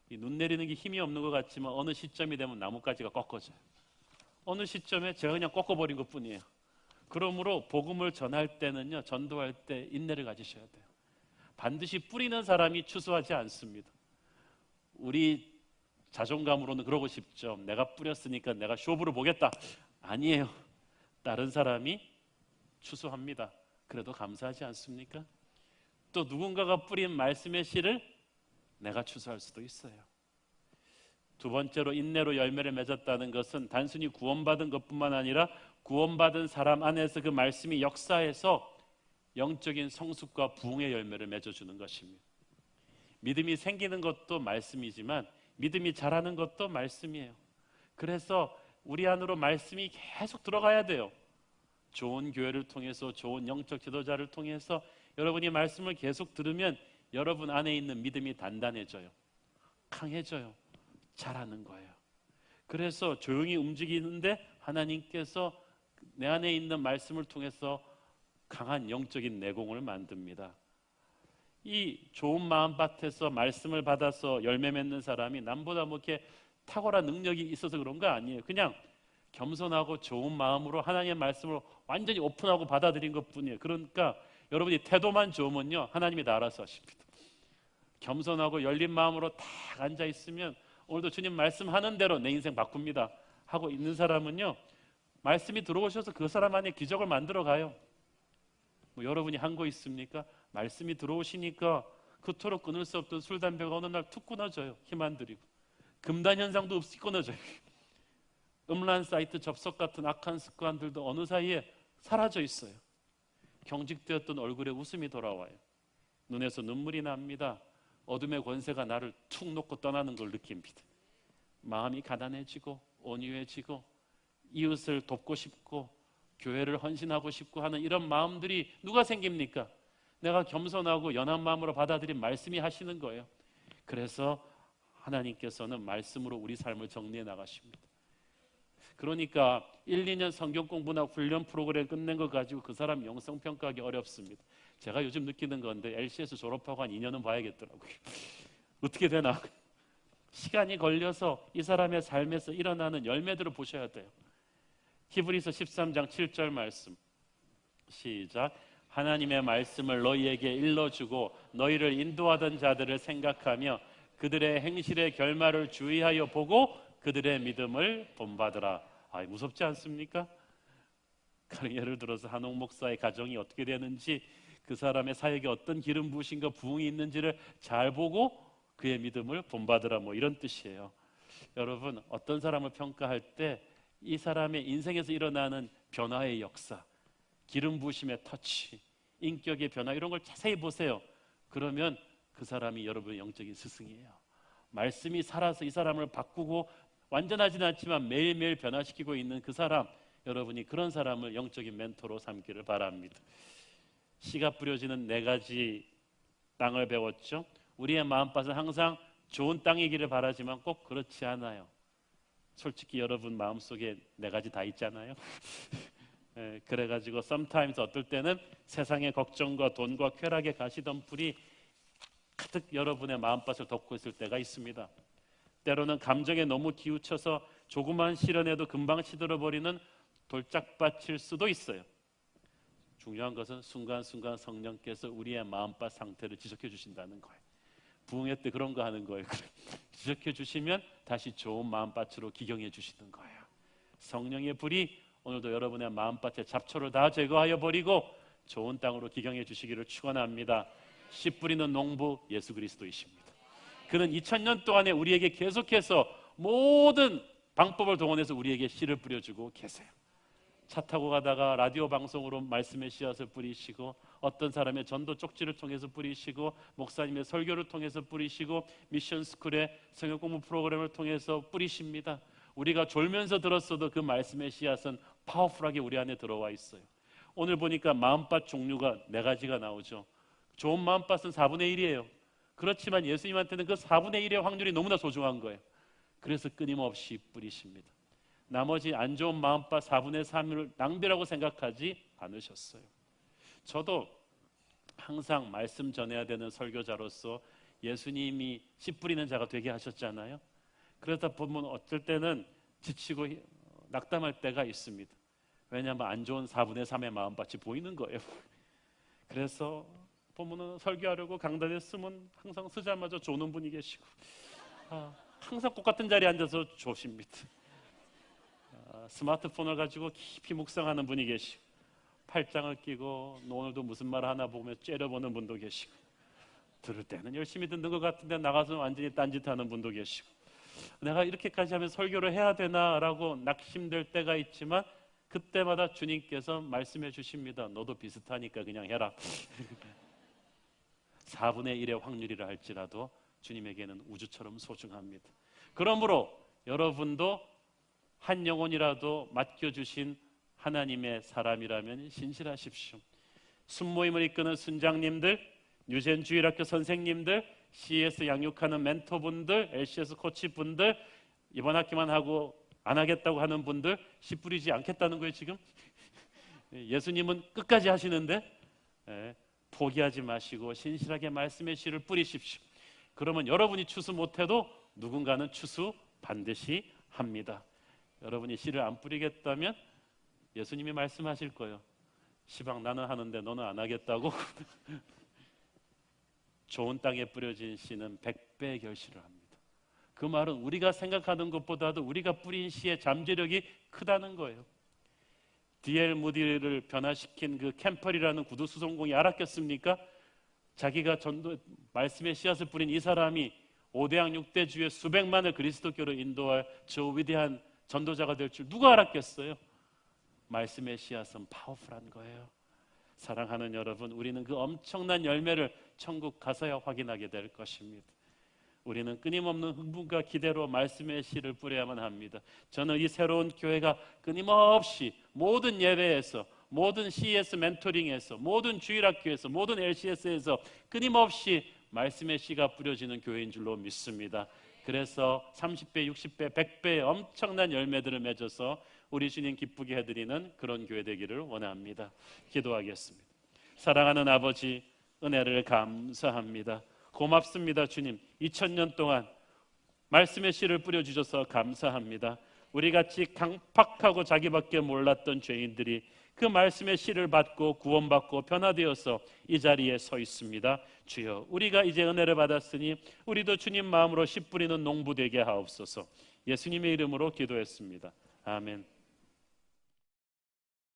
이 눈 내리는 게 힘이 없는 것 같지만 어느 시점이 되면 나뭇가지가 꺾어져요. 어느 시점에 제가 그냥 꺾어버린 것뿐이에요. 그러므로 복음을 전할 때는요, 전도할 때 인내를 가지셔야 돼요. 반드시 뿌리는 사람이 추수하지 않습니다. 우리 자존감으로는 그러고 싶죠. 내가 뿌렸으니까 내가 쇼부를 보겠다. 아니에요. 다른 사람이 추수합니다. 그래도 감사하지 않습니까? 또 누군가가 뿌린 말씀의 씨를 내가 추수할 수도 있어요. 두 번째로 인내로 열매를 맺었다는 것은 단순히 구원받은 것뿐만 아니라 구원받은 사람 안에서 그 말씀이 역사해서 영적인 성숙과 부흥의 열매를 맺어주는 것입니다. 믿음이 생기는 것도 말씀이지만 믿음이 자라는 것도 말씀이에요. 그래서 우리 안으로 말씀이 계속 들어가야 돼요. 좋은 교회를 통해서 좋은 영적 지도자를 통해서 여러분이 말씀을 계속 들으면 여러분 안에 있는 믿음이 단단해져요. 강해져요. 자라는 거예요. 그래서 조용히 움직이는데 하나님께서 내 안에 있는 말씀을 통해서 강한 영적인 내공을 만듭니다. 이 좋은 마음밭에서 말씀을 받아서 열매 맺는 사람이 남보다 뭐 이렇게 탁월한 능력이 있어서 그런 거 아니에요. 그냥 겸손하고 좋은 마음으로 하나님의 말씀을 완전히 오픈하고 받아들인 것뿐이에요. 그러니까 여러분이 태도만 좋으면요, 하나님이 다 알아서 하십니다. 겸손하고 열린 마음으로 딱 앉아 있으면 오늘도 주님 말씀하는 대로 내 인생 바꿉니다 하고 있는 사람은요, 말씀이 들어오셔서 그 사람 안에 기적을 만들어 가요. 뭐 여러분이 한 거 있습니까? 말씀이 들어오시니까 그토록 끊을 수 없던 술, 담배가 어느 날 툭 끊어져요. 힘 안 들이고. 금단 현상도 없이 끊어져요. 음란 사이트 접속 같은 악한 습관들도 어느 사이에 사라져 있어요. 경직되었던 얼굴에 웃음이 돌아와요. 눈에서 눈물이 납니다. 어둠의 권세가 나를 툭 놓고 떠나는 걸 느낍니다. 마음이 가난해지고 온유해지고 이웃을 돕고 싶고 교회를 헌신하고 싶고 하는 이런 마음들이 누가 생깁니까? 내가 겸손하고 연한 마음으로 받아들인 말씀이 하시는 거예요. 그래서 하나님께서는 말씀으로 우리 삶을 정리해 나가십니다. 그러니까 1, 2년 성경 공부나 훈련 프로그램 끝낸 거 가지고 그 사람 영성평가하기 어렵습니다. 제가 요즘 느끼는 건데 LCS 졸업하고 한 2년은 봐야겠더라고요. 어떻게 되나? 시간이 걸려서 이 사람의 삶에서 일어나는 열매들을 보셔야 돼요. 히브리서 13장 7절 말씀 시작. 하나님의 말씀을 너희에게 일러주고 너희를 인도하던 자들을 생각하며 그들의 행실의 결말을 주의하여 보고 그들의 믿음을 본받으라. 무섭지 않습니까? 예를 들어서 한옥 목사의 가정이 어떻게 되는지, 그 사람의 사역에 어떤 기름 부으신가 부흥이 있는지를 잘 보고 그의 믿음을 본받으라, 뭐 이런 뜻이에요. 여러분, 어떤 사람을 평가할 때 이 사람의 인생에서 일어나는 변화의 역사, 기름 부으심의 터치, 인격의 변화, 이런 걸 자세히 보세요. 그러면 그 사람이 여러분의 영적인 스승이에요. 말씀이 살아서 이 사람을 바꾸고 완전하지는 않지만 매일매일 변화시키고 있는 그 사람, 여러분이 그런 사람을 영적인 멘토로 삼기를 바랍니다. 씨가 뿌려지는 4가지 땅을 배웠죠. 우리의 마음밭은 항상 좋은 땅이기를 바라지만 꼭 그렇지 않아요. 솔직히 여러분 마음속에 4가지 다 있잖아요. 그래가지고 sometimes 어떨 때는 세상의 걱정과 돈과 쾌락에 가시던 불이 가득 여러분의 마음밭을 덮고 있을 때가 있습니다. 때로는 감정에 너무 기우쳐서 조그만 시련에도 금방 시들어버리는 돌짝밭일 수도 있어요. 중요한 것은 순간순간 성령께서 우리의 마음밭 상태를 지적해 주신다는 거예요. 부흥회 때 그런 거 하는 거예요. 지적해 주시면 다시 좋은 마음밭으로 기경해 주시는 거예요. 성령의 불이 오늘도 여러분의 마음밭의 잡초를 다 제거하여 버리고 좋은 땅으로 기경해 주시기를 축원합니다. 씨 뿌리는 농부 예수 그리스도이십니다. 그는 2000년 동안에 우리에게 계속해서 모든 방법을 동원해서 우리에게 씨를 뿌려주고 계세요. 차 타고 가다가 라디오 방송으로 말씀의 씨앗을 뿌리시고, 어떤 사람의 전도 쪽지를 통해서 뿌리시고, 목사님의 설교를 통해서 뿌리시고, 미션 스쿨의 성경 공부 프로그램을 통해서 뿌리십니다. 우리가 졸면서 들었어도 그 말씀의 씨앗은 파워풀하게 우리 안에 들어와 있어요. 오늘 보니까 마음밭 종류가 4가지가 나오죠. 좋은 마음밭은 4분의 1이에요. 그렇지만 예수님한테는 그 4분의 1의 확률이 너무나 소중한 거예요. 그래서 끊임없이 뿌리십니다. 나머지 안 좋은 마음밭 4분의 3을 낭비라고 생각하지 않으셨어요. 저도 항상 말씀 전해야 되는 설교자로서 예수님이 씨 뿌리는 자가 되게 하셨잖아요. 그러다 보면 어떨 때는 지치고 낙담할 때가 있습니다. 왜냐하면 안 좋은 4분의 3의 마음밭이 보이는 거예요. 그래서 보면은 설교하려고 강단에 쓰면 항상 쓰자마자 조는 분이 계시고, 항상 똑같은 자리에 앉아서 조십니다. 스마트폰을 가지고 깊이 묵상하는 분이 계시고, 팔짱을 끼고 오늘도 무슨 말 하나 보면 째려보는 분도 계시고, 들을 때는 열심히 듣는 것 같은데 나가서 완전히 딴짓하는 분도 계시고, 내가 이렇게까지 하면 설교를 해야 되나라고 낙심될 때가 있지만 그때마다 주님께서 말씀해 주십니다. 너도 비슷하니까 그냥 해라. 4분의 1의 확률이라 할지라도 주님에게는 우주처럼 소중합니다. 그러므로 여러분도 한 영혼이라도 맡겨주신 하나님의 사람이라면 신실하십시오. 순모임을 이끄는 순장님들, 뉴젠 주일학교 선생님들, CS 양육하는 멘토분들, LCS 코치분들, 이번 학기만 하고 안 하겠다고 하는 분들, 씨 뿌리지 않겠다는 거예요 지금. 예수님은 끝까지 하시는데 포기하지 마시고 신실하게 말씀의 씨를 뿌리십시오. 그러면 여러분이 추수 못해도 누군가는 추수 반드시 합니다. 여러분이 씨를 안 뿌리겠다면 예수님이 말씀하실 거예요. 시방 나는 하는데 너는 안 하겠다고. 좋은 땅에 뿌려진 씨는 100배의 결실을 합니다. 그 말은 우리가 생각하는 것보다도 우리가 뿌린 씨의 잠재력이 크다는 거예요. D.L. 무디를 변화시킨 그 캠펄이라는 구두 수송공이 알았겠습니까? 자기가 전도 말씀의 씨앗을 뿌린 이 사람이 5대양 6대주의 수백만을 그리스도교로 인도할 저 위대한 전도자가 될 줄 누가 알았겠어요? 말씀의 씨앗은 파워풀한 거예요. 사랑하는 여러분, 우리는 그 엄청난 열매를 천국 가서야 확인하게 될 것입니다. 우리는 끊임없는 흥분과 기대로 말씀의 씨를 뿌려야만 합니다. 저는 이 새로운 교회가 끊임없이 모든 예배에서, 모든 CES 멘토링에서, 모든 주일학교에서, 모든 LCS에서 끊임없이 말씀의 씨가 뿌려지는 교회인 줄로 믿습니다. 그래서 30배, 60배, 100배의 엄청난 열매들을 맺어서 우리 주님 기쁘게 해드리는 그런 교회 되기를 원합니다. 기도하겠습니다. 사랑하는 아버지, 은혜를 감사합니다. 고맙습니다. 주님, 2000년 동안 말씀의 씨를 뿌려주셔서 감사합니다. 우리같이 강팍하고 자기밖에 몰랐던 죄인들이 그 말씀의 씨를 받고 구원받고 변화되어서 이 자리에 서 있습니다. 주여, 우리가 이제 은혜를 받았으니 우리도 주님 마음으로 씨 뿌리는 농부 되게 하옵소서. 예수님의 이름으로 기도했습니다. 아멘.